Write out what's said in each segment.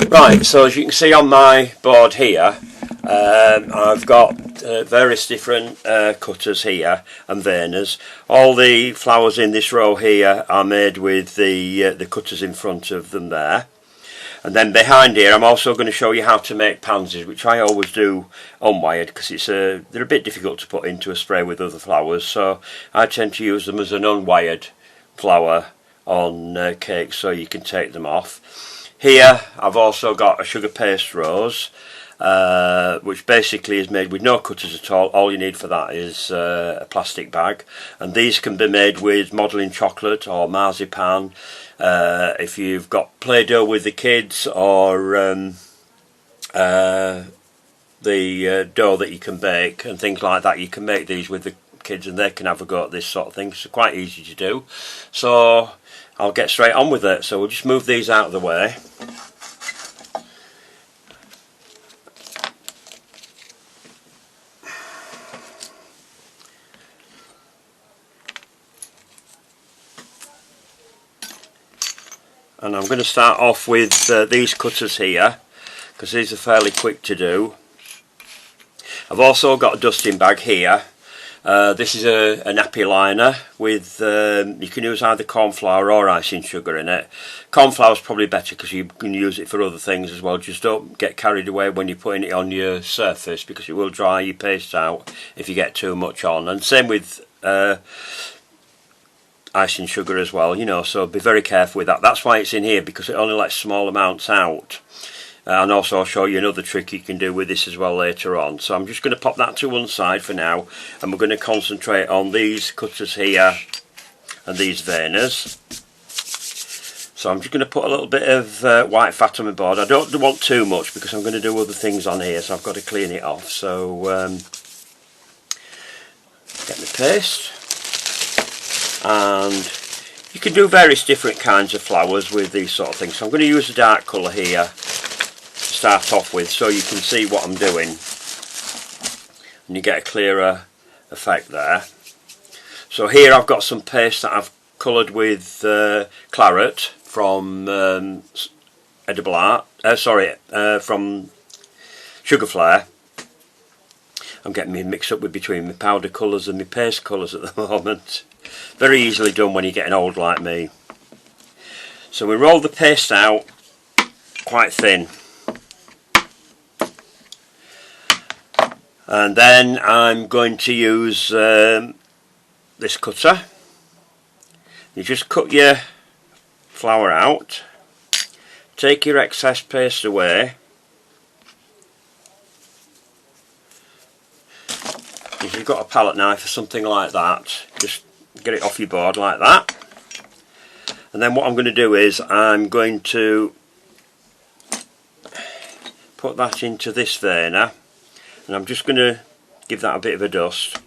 Right, so as you can see on my board here, I've got various different cutters here and veiners. All the flowers in this row here are made with the cutters in front of them there. And then behind here I'm also going to show you how to make pansies, which I always do unwired because they're a bit difficult to put into a spray with other flowers, so I tend to use them as an unwired flower on cakes so you can take them off. Here I've also got a sugar paste rose, which basically is made with no cutters at all. All you need for that is a plastic bag, and these can be made with modelling chocolate or marzipan. If you've got Play-Doh with the kids, or the dough that you can bake and things like that, you can make these with the kids and they can have a go at this sort of thing. It's quite easy to do, so I'll get straight on with it. So we'll just move these out of the way. And I'm going to start off with these cutters here, because these are fairly quick to do. I've also got a dusting bag here. This is a nappy liner with, you can use either corn flour or icing sugar in it. Corn flour is probably better because you can use it for other things as well. Just don't get carried away when you're putting it on your surface, because it will dry your paste out if you get too much on. And same with icing sugar as well, you know, so be very careful with that. That's why it's in here, because it only lets small amounts out. And also I'll show you another trick you can do with this as well later on. So I'm just going to pop that to one side for now, and we're going to concentrate on these cutters here and these veiners. So I'm just going to put a little bit of white fat on my board. I don't want too much because I'm going to do other things on here, so I've got to clean it off. So get my paste. And you can do various different kinds of flowers with these sort of things. So I'm going to use a dark colour here to start off with, so you can see what I'm doing and you get a clearer effect there. So here I've got some paste that I've coloured with claret from Edible Art, from Sugar Flare. I'm getting me mixed up with between my powder colours and my paste colours at the moment. Very easily done when you're getting old like me. So we roll the paste out quite thin, and then I'm going to use this cutter. You just cut your flour out, take your excess paste away. If you've got a palette knife or something like that, just get it off your board like that. And then what I'm going to do is I'm going to put that into this veiner, and I'm just going to give that a bit of a dust.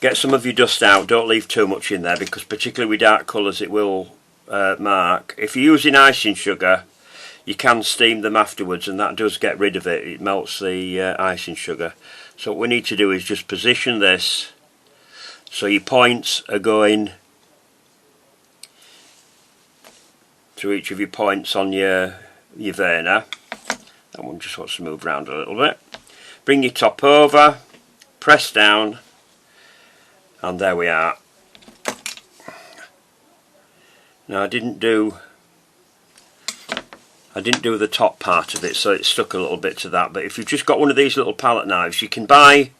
Get some of your dust out, don't leave too much in there, because particularly with dark colours it will mark. If you're using icing sugar, you can steam them afterwards, and that does get rid of it. It melts the icing sugar. So what we need to do is just position this so your points are going through each of your points on your veiner. That one just wants to move around a little bit. Bring your top over, press down, and there we are. Now I didn't do the top part of it, so it stuck a little bit to that. But if you've just got one of these little palette knives, you can buy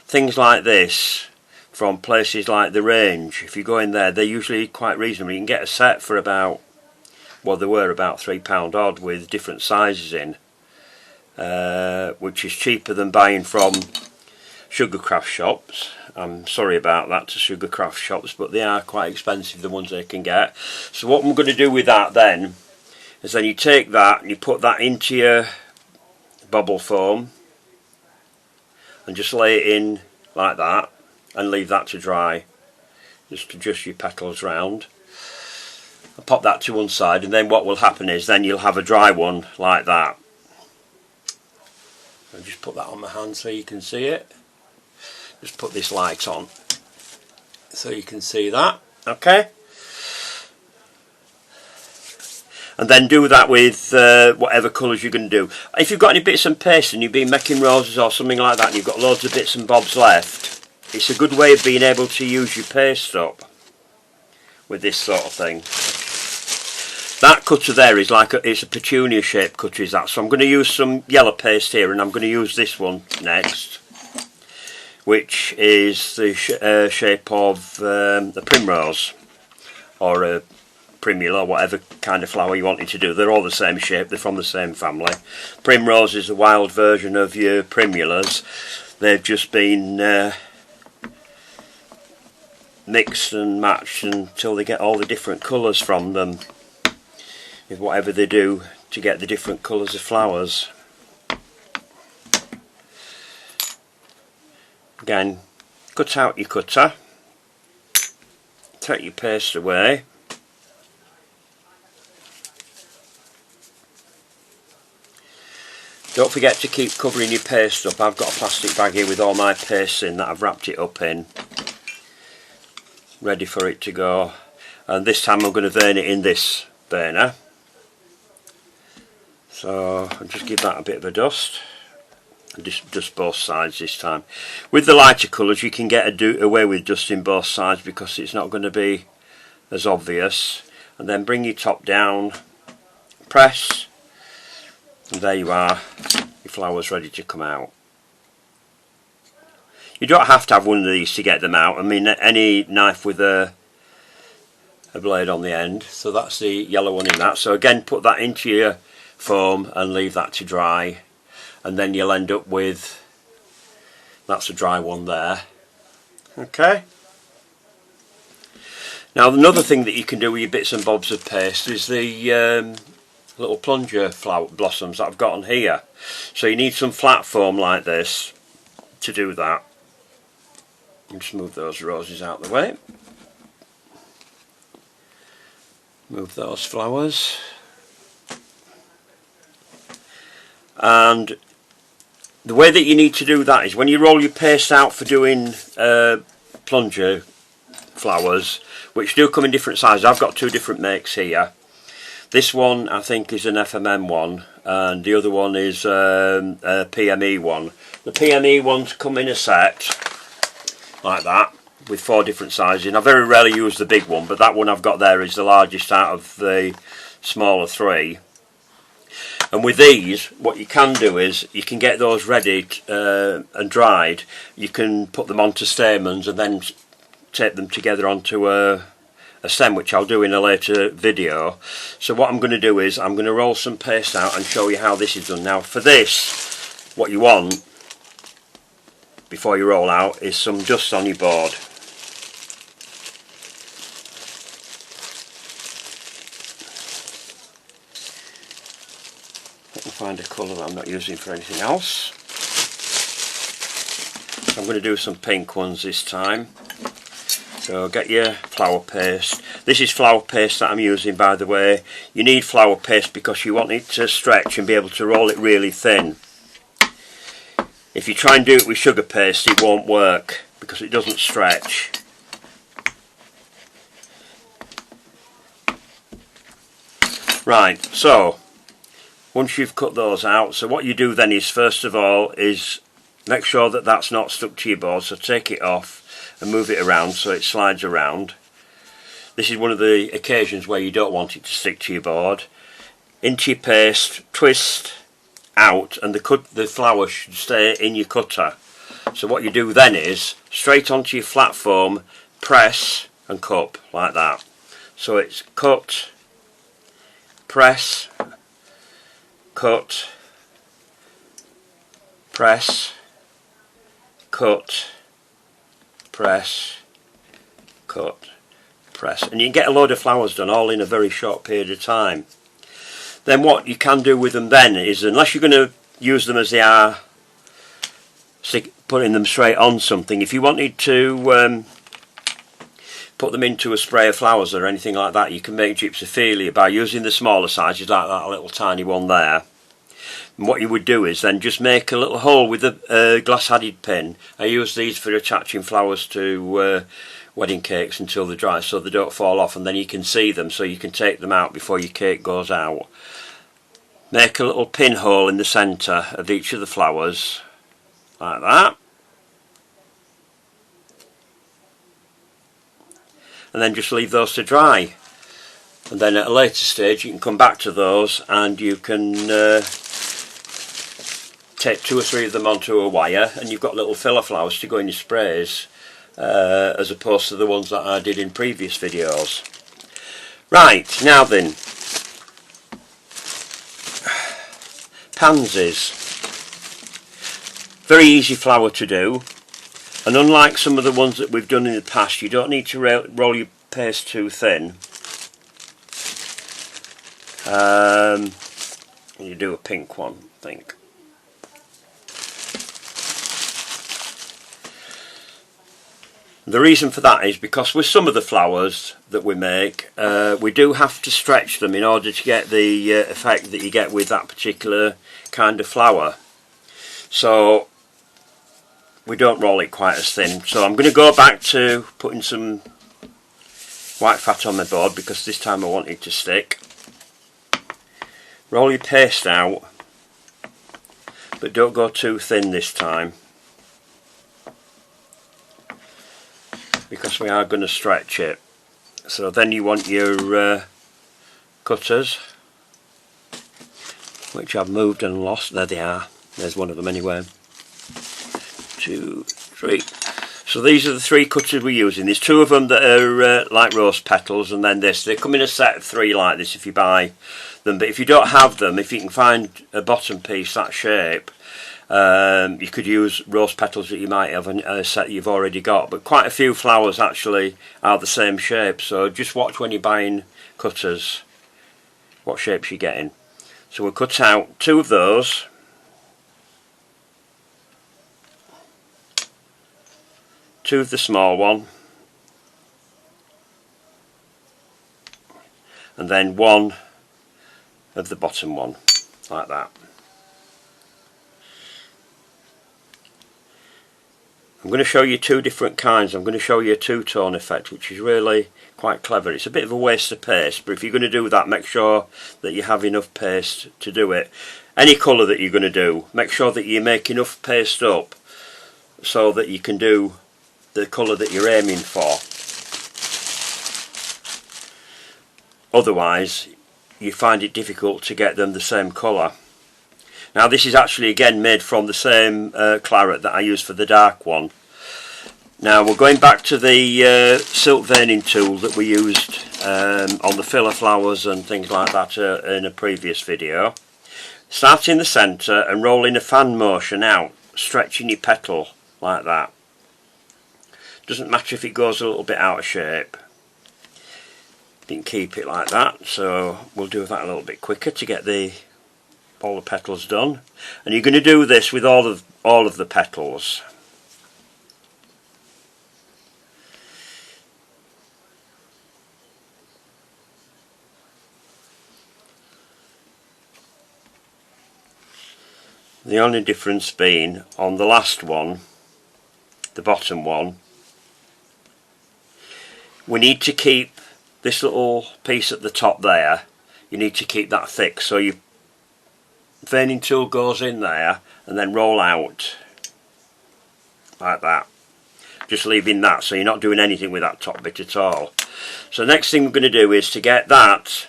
things like this from places like The Range. If you go in there, they're usually quite reasonable. You can get a set for about, well, they were about £3 odd with different sizes in, which is cheaper than buying from sugar craft shops. I'm sorry about that to sugar craft shops, but they are quite expensive, the ones they can get. So what I'm going to do with that then is then you take that and you put that into your bubble foam and just lay it in like that and leave that to dry. Just adjust your petals round and pop that to one side, and then what will happen is then you'll have a dry one like that. I'll just put that on my hand so you can see it. Just put this light on so you can see that. Okay. And then do that with whatever colours you're going to do. If you've got any bits and paste and you've been making roses or something like that and you've got loads of bits and bobs left, it's a good way of being able to use your paste up with this sort of thing. That cutter there is like it's a petunia shaped cutter, is that. So I'm going to use some yellow paste here, and I'm going to use this one next, which is the shape of a primrose or a primula, whatever kind of flower you wanted to do. They're all the same shape, they're from the same family. Primrose is a wild version of your primulas. They've just been mixed and matched until they get all the different colours from them, with whatever they do to get the different colours of flowers. Again, cut out your cutter, take your paste away, don't forget to keep covering your paste up. I've got a plastic bag here with all my paste in that I've wrapped it up in, ready for it to go. And this time I'm going to burn it in this burner, so I'll just give that a bit of a dust. Just both sides this time. With the lighter colours you can get away with dusting both sides because it's not going to be as obvious. And then bring your top down, press, and there you are, your flowers ready to come out. You don't have to have one of these to get them out. I mean, any knife with a blade on the end. So that's the yellow one in that. So again, put that into your foam and leave that to dry, and then you'll end up with, that's a dry one there. Okay. Now another thing that you can do with your bits and bobs of paste is the little plunger flower blossoms that I've got on here. So you need some flat foam like this to do that. And just move those roses out of the way. Move those flowers. And the way that you need to do that is when you roll your paste out for doing plunger flowers, which do come in different sizes. I've got two different makes here. This one I think is an FMM one, and the other one is a PME one. The PME ones come in a set like that with 4 different sizes. I very rarely use the big one, but that one I've got there is the largest out of the smaller 3. And with these, what you can do is you can get those ready and dried. You can put them onto stamens and then tape them together onto a stem, which I'll do in a later video. So what I'm going to do is I'm going to roll some paste out and show you how this is done. Now for this, what you want before you roll out is some dust on your board. Find a colour that I'm not using for anything else. So I'm going to do some pink ones this time. So get your flower paste. This is flower paste that I'm using, by the way. You need flower paste because you want it to stretch and be able to roll it really thin. If you try and do it with sugar paste, it won't work because it doesn't stretch. Right, so once you've cut those out, so what you do then is, first of all, is make sure that that's not stuck to your board. So take it off and move it around so it slides around. This is one of the occasions where you don't want it to stick to your board. Into your paste, twist out, and the flower should stay in your cutter. So what you do then is, straight onto your flat foam, press and cup, like that. So it's cut, press, cut, press, cut, press, cut, press, and you can get a load of flowers done all in a very short period of time. Then what you can do with them then is, unless you're going to use them as they are, putting them straight on something, if you wanted to put them into a spray of flowers or anything like that, you can make gypsophilia by using the smaller sizes like that little tiny one there. And what you would do is then just make a little hole with a glass headed pin. I use these for attaching flowers to wedding cakes until they're dry so they don't fall off, and then you can see them so you can take them out before your cake goes out. Make a little pinhole in the centre of each of the flowers like that, and then just leave those to dry, and then at a later stage you can come back to those and you can take 2 or 3 of them onto a wire, and you've got little filler flowers to go in your sprays, as opposed to the ones that I did in previous videos. Right, now then, pansies. Very easy flower to do, and unlike some of the ones that we've done in the past, you don't need to roll your paste too thin. You do a pink one, I think. The reason for that is because with some of the flowers that we make, we do have to stretch them in order to get the effect that you get with that particular kind of flower. So we don't roll it quite as thin. So I'm going to go back to putting some white fat on my board, because this time I want it to stick. Roll your paste out, but don't go too thin this time, because we are going to stretch it. So then you want your cutters, which I've moved and lost. There they are. There's one of them anyway. 2, 3. So these are the 3 cutters we're using. There's 2 of them that are like rose petals, and then this. They come in a set of 3 like this if you buy them. But if you don't have them, if you can find a bottom piece that shape, you could use rose petals that you might have in a set you've already got. But quite a few flowers actually are the same shape, so just watch when you're buying cutters what shapes you're getting. So we'll cut out 2 of those. Two of the small one, and then 1 of the bottom one, like that. I'm going to show you 2 different kinds. I'm going to show you a 2-tone effect, which is really quite clever. It's a bit of a waste of paste, but if you're going to do that, make sure that you have enough paste to do it. Any colour that you're going to do, make sure that you make enough paste up so that you can do the colour that you're aiming for. Otherwise you find it difficult to get them the same colour. Now this is actually again made from the same claret that I used for the dark one. Now we're going back to the silk veining tool that we used on the filler flowers and things like that in a previous video. Start in the centre and roll in a fan motion out, stretching your petal like that. Doesn't matter if it goes a little bit out of shape, you can keep it like that. So we'll do that a little bit quicker to get all the petals done, and you're going to do this with all of the petals. The only difference being on the last one, the bottom one, we need to keep this little piece at the top there, you need to keep that thick, so your veining tool goes in there and then roll out like that, just leaving that, so you're not doing anything with that top bit at all. So the next thing we're going to do is to get that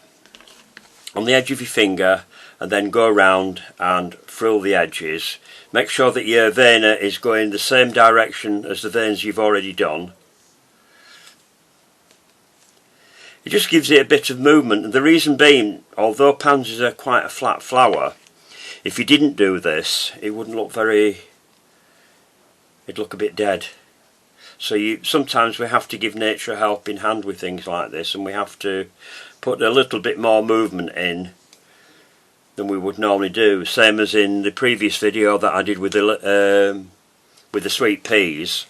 on the edge of your finger and then go around and frill the edges. Make sure that your veiner is going the same direction as the veins you've already done. It just gives it a bit of movement, and the reason being, although pansies are quite a flat flower, if you didn't do this it wouldn't look very, it'd look a bit dead. So sometimes we have to give nature a helping hand with things like this, and we have to put a little bit more movement in than we would normally do. Same as in the previous video that I did with the sweet peas.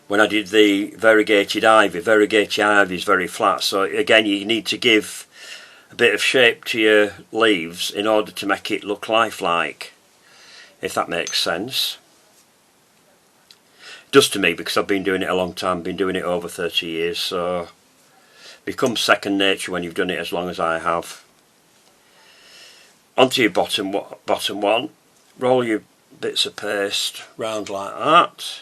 When I did the variegated ivy is very flat, so again you need to give a bit of shape to your leaves in order to make it look lifelike, if that makes sense. Does to me, because I've been doing it a long time, been doing it over 30 years, so it becomes second nature when you've done it as long as I have. Onto your bottom one, roll your bits of paste round like that.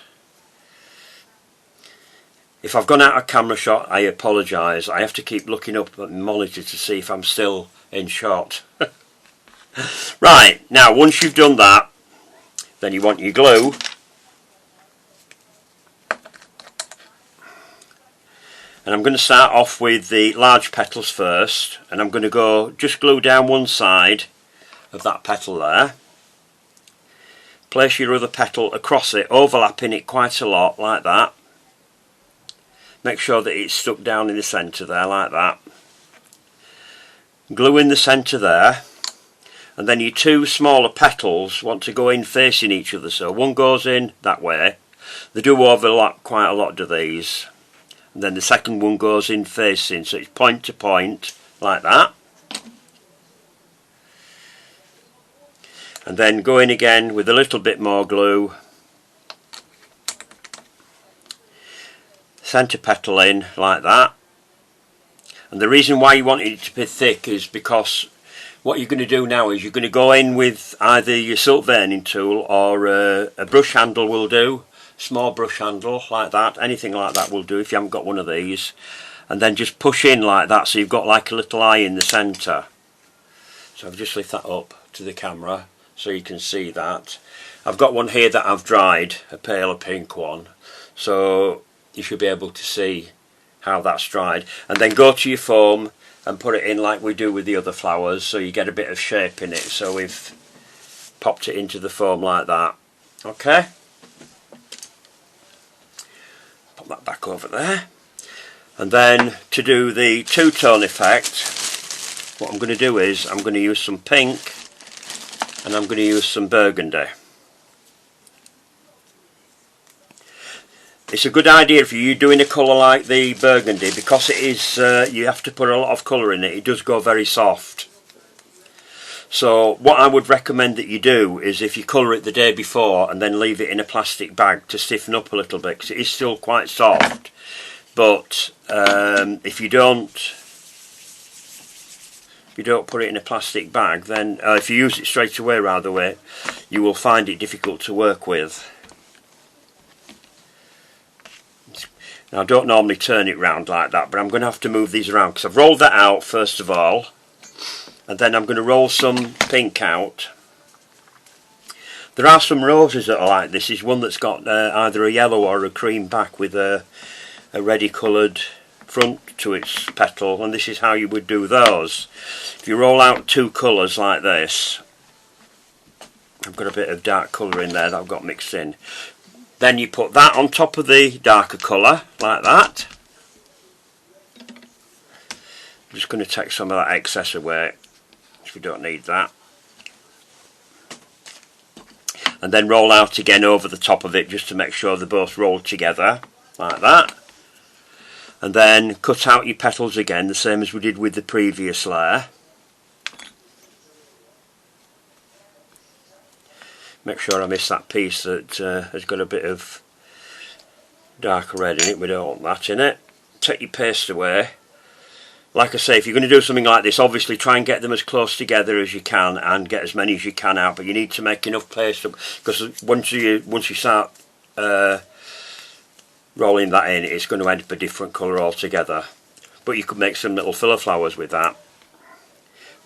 If I've gone out of camera shot, I apologise. I have to keep looking up at the monitor to see if I'm still in shot. Right, now once you've done that, then you want your glue. And I'm going to start off with the large petals first, and I'm going to just glue down one side of that petal there. Place your other petal across it, overlapping it quite a lot, like that. Make sure that it's stuck down in the centre there, like that. Glue in the centre there, and then your two smaller petals want to go in facing each other, so one goes in that way. They do overlap quite a lot, do these. And then the second one goes in facing, so it's point to point, like that. And then go in again with a little bit more glue. Centre petal in, like that. And the reason why you want it to be thick is because what you're going to do now is you're going to go in with either your silk veining tool or a brush handle will do. Small brush handle like that, anything like that will do if you haven't got one of these, and then just push in like that so you've got like a little eye in the centre. So I've just lift that up to the camera so you can see that. I've got one here that I've dried, a paler pink one, so you should be able to see how that's dried. And then go to your foam and put it in like we do with the other flowers, so you get a bit of shape in it. So we've popped it into the foam like that. Okay, put that back over there. And then to do the two-tone effect, what I'm going to do is I'm going to use some pink and I'm going to use some burgundy. It's a good idea if you're doing a colour like the burgundy, because it is you have to put a lot of colour in it. It does go very soft. So what I would recommend that you do is if you colour it the day before and then leave it in a plastic bag to stiffen up a little bit, because it is still quite soft. But if you don't put it in a plastic bag, then if you use it straight away rather way, you will find it difficult to work with. Now I don't normally turn it round like that, but I'm going to have to move these around because I've rolled that out first of all, and then I'm going to roll some pink out. There are some roses that are like this. Is one that's got either a yellow or a cream back with a reddy coloured front to its petal, and this is how you would do those. If you roll out two colours like this, I've got a bit of dark colour in there that I've got mixed in. Then you put that on top of the darker colour, like that. I'm just going to take some of that excess away, because we don't need that. And then roll out again over the top of it, just to make sure they're both rolled together, like that. And then cut out your petals again, the same as we did with the previous layer. Make sure I miss that piece that has got a bit of darker red in it. We don't want that in it. Take your paste away. Like I say, if you're going to do something like this, obviously try and get them as close together as you can and get as many as you can out. But you need to make enough paste, because once you start rolling that in, it's going to end up a different colour altogether. But you could make some little filler flowers with that.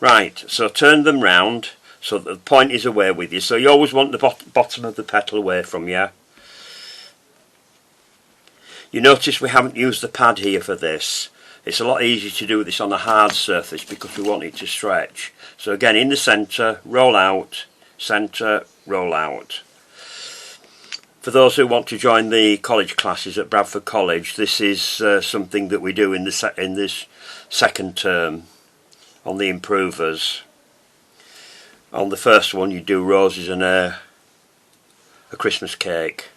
Right, so turn them round so that the point is away with you. So you always want the bottom of the petal away from you. You notice we haven't used the pad here for this. It's a lot easier to do this on a hard surface because we want it to stretch. So again, in the centre, roll out, centre, roll out. For those who want to join the college classes at Bradford College, this is something that we do in this second term on the improvers. On the first one you do roses and a Christmas cake.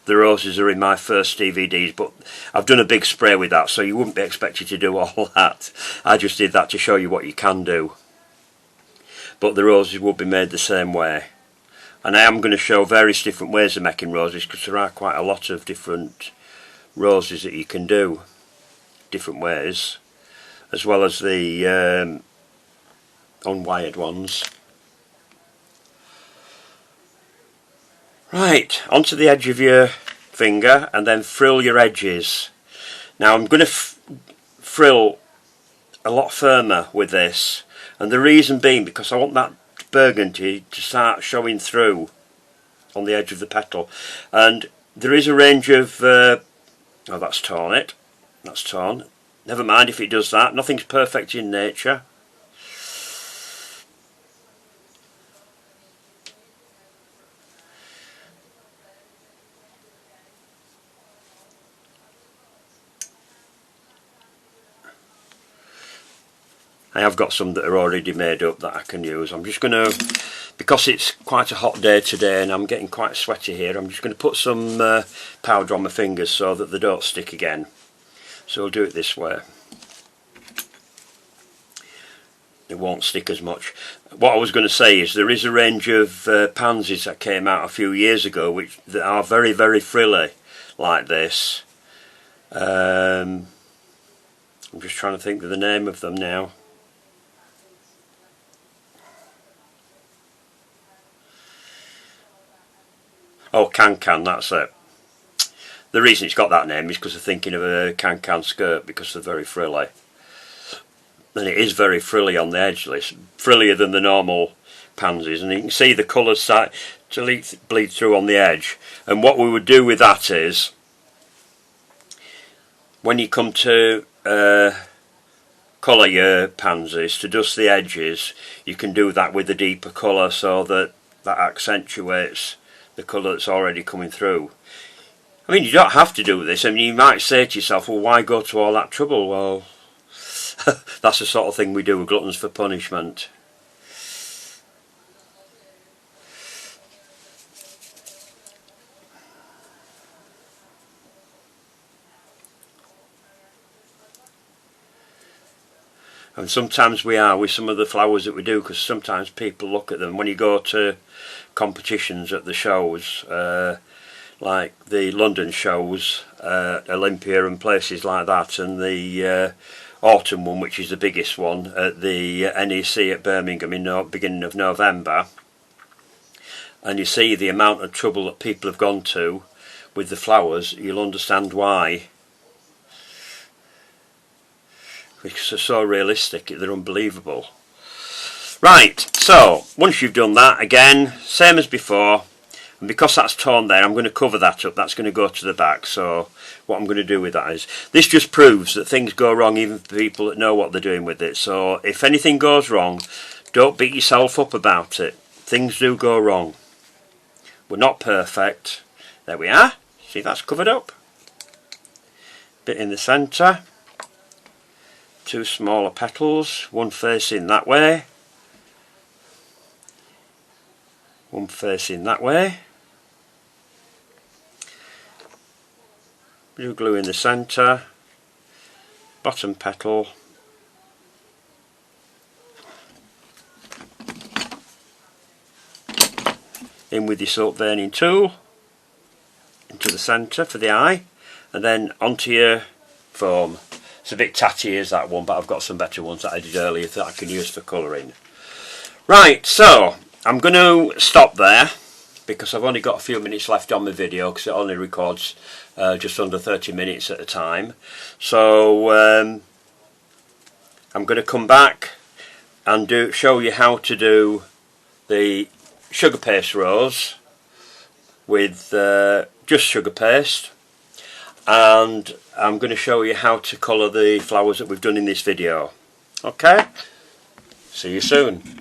The roses are in my first DVDs, but I've done a big spray with that, so you wouldn't be expected to do all that. I just did that to show you what you can do. But the roses will be made the same way. And I am going to show various different ways of making roses, because there are quite a lot of different roses that you can do, different ways, as well as the unwired ones. Right, onto the edge of your finger and then frill your edges. Now I'm going to frill a lot firmer with this, and the reason being because I want that burgundy to start showing through on the edge of the petal. And there is a range of oh, that's torn it, that's torn, never mind if it does that, nothing's perfect in nature. I have got some that are already made up that I can use. I'm just going to, because it's quite a hot day today and I'm getting quite sweaty here, I'm just going to put some powder on my fingers so that they don't stick again. So I'll do it this way. It won't stick as much. What I was going to say is there is a range of pansies that came out a few years ago that are very, very frilly like this. I'm just trying to think of the name of them now. Oh, can, that's it. The reason it's got that name is because I'm thinking of a can skirt, because they're very frilly. And it is very frilly on the edge, frillier than the normal pansies, and you can see the colours start to bleed through on the edge. And what we would do with that is, when you come to colour your pansies, to dust the edges, you can do that with a deeper colour so that accentuates the colour that's already coming through. I mean, you don't have to do this. I mean, you might say to yourself, well, why go to all that trouble? Well, that's the sort of thing we do with gluttons for punishment. And sometimes we are with some of the flowers that we do, because sometimes people look at them when you go to competitions at the shows, like the London shows, Olympia and places like that, and the autumn one, which is the biggest one, at the NEC at Birmingham in the beginning of November, and you see the amount of trouble that people have gone to with the flowers, you'll understand why. Because they're so realistic, they're unbelievable. Right, so once you've done that, again, same as before, and because that's torn there, I'm going to cover that up. That's going to go to the back. So what I'm going to do with that is, this just proves that things go wrong even for people that know what they're doing with it. So if anything goes wrong, don't beat yourself up about it. Things do go wrong. We're not perfect. There we are. See, that's covered up. Bit in the centre. Two smaller petals, one facing that way, one facing that way. Blue glue in the centre, bottom petal, in with your silk veining tool into the centre for the eye, and then onto your foam. It's a bit tatty as that one, but I've got some better ones that I did earlier that I can use for colouring. Right, so I'm going to stop there because I've only got a few minutes left on my video, because it only records just under 30 minutes at a time. So I'm going to come back and show you how to do the sugar paste rose with just sugar paste, and I'm going to show you how to colour the flowers that we've done in this video. Okay, see you soon.